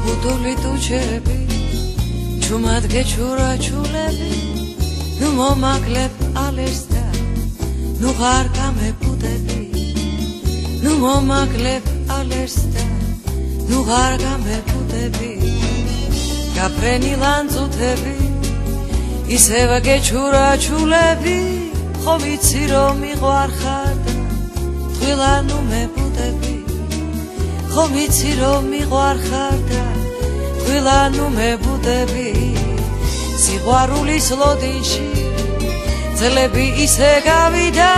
გაბუდული ტუჩები ჩუმად გეჩურა ჩულები ნუ მომაკლებ ალერს და ნუ ღარ გამებუდები ნუ მომაკლებ ალერს და ნუ ღარ გამებუდები გაფრენი ლანწუთები ისევ გეჩურა ჩულები ხო ვიცი რომ მიყვარ ხარ და თვილა ნუ მებუდები ხო ვიცი რომ მიყვარ ხარ და თვილა ნუ მებუდები სიყვარულის ლოდინში წლები ისე გავიდა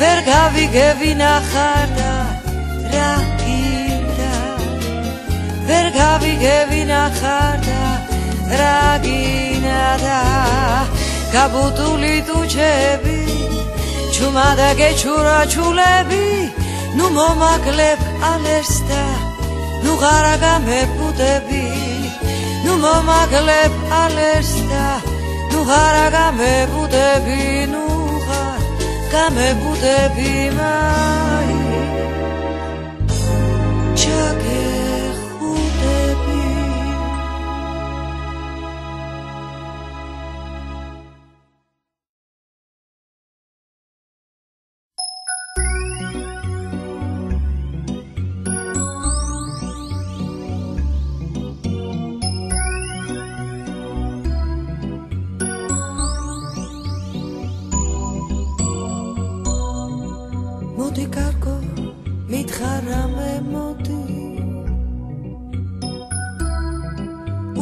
ვერ გავიგები ნახარ და რა გინდა ვერ გავიგები ნახარ და რა გინდა გაბუდული ტუჩები ჩუმად გეჩურა ჩულები ნუ მომაკლებ ალერს და ნუ ღარ გამებუდები ნუ მომაკლებ ალერს და ნუ ღარ გამებუდები ნუ ღარ გამებუდები მაი ჩაგეხუდები მოდი კარგო მითხარ რამე მოდი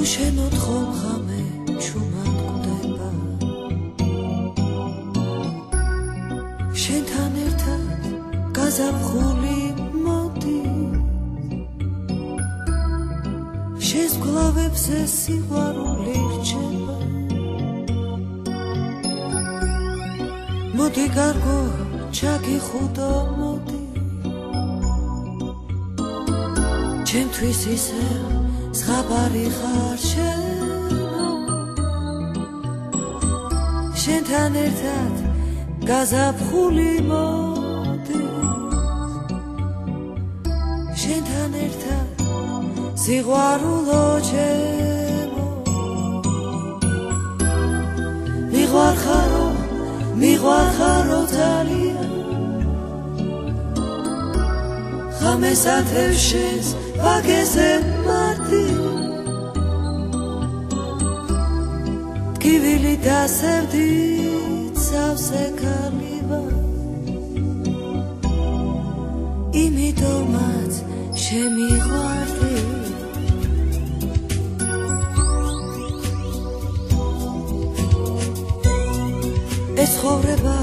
უშენოდ ხომ ხამე ჩუმად გვდება შენთან ერთად გაზაფხული მოდი შენს გლავებზე სიყვარული რჩება მოდი კარგო ჩაგიხუდო მოდი ჩემთვის ისევ ზღაპარი ხარ შენო შენთან ერთად გაზაფხული მოდი შენთან ერთად სიყვარულო ჩემო მიყვარ ხარო ძალიან ხამეს ათევ შენს ვაგეზე მარტი ტკივილი დასევდი ცავსე ქალივა იმიტომაც შემიყვარდი ეს ცხოვრება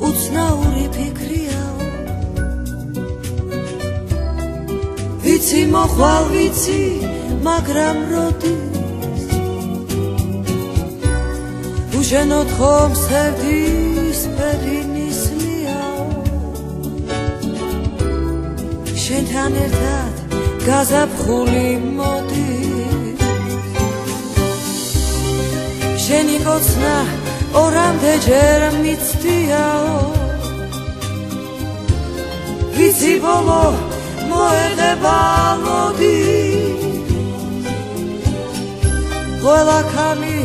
უცნაური ფიქრიაო ვიცი მოხვალ ვიცი მაგრამ როდის უშენოდ ხომ სევდის პერინისლიაო შენთან ერთად გაზაფხული მოდის შენი კოცნა ორამდე ჯერ მიცდიაო ვიცი ბოლო მოედება ლოდი ყველა ქალი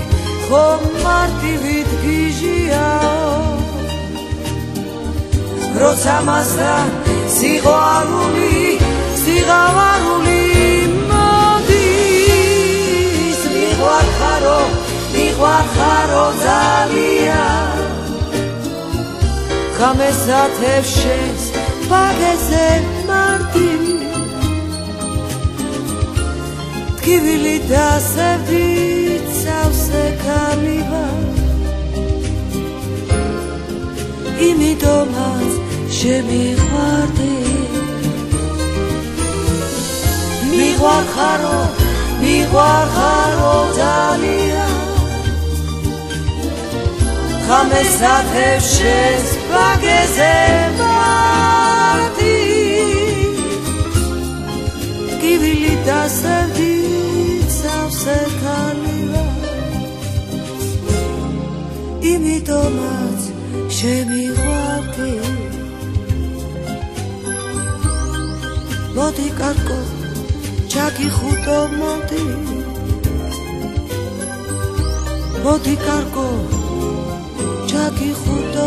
ხომ მარტივით გიჟიაო როცა მასთან სიყვარული მოდის მიყვარ ხარო ძალიან ხამეს ათევ შენს ვაგეზე მარტი ტკივილი დასევდი ცავსე ქალივა იმიტომაც შემიყვარდი მიყვარ ხარო ძალიან ხამეს ათევ შენს ვაგეზე მარტი ტკივილი დასევდი ცავსე ქალივა იმიტომაც შემიყვარდი მოდი კარგო ჩაგიხუტო მოდი კარგო ჩაგიხუტო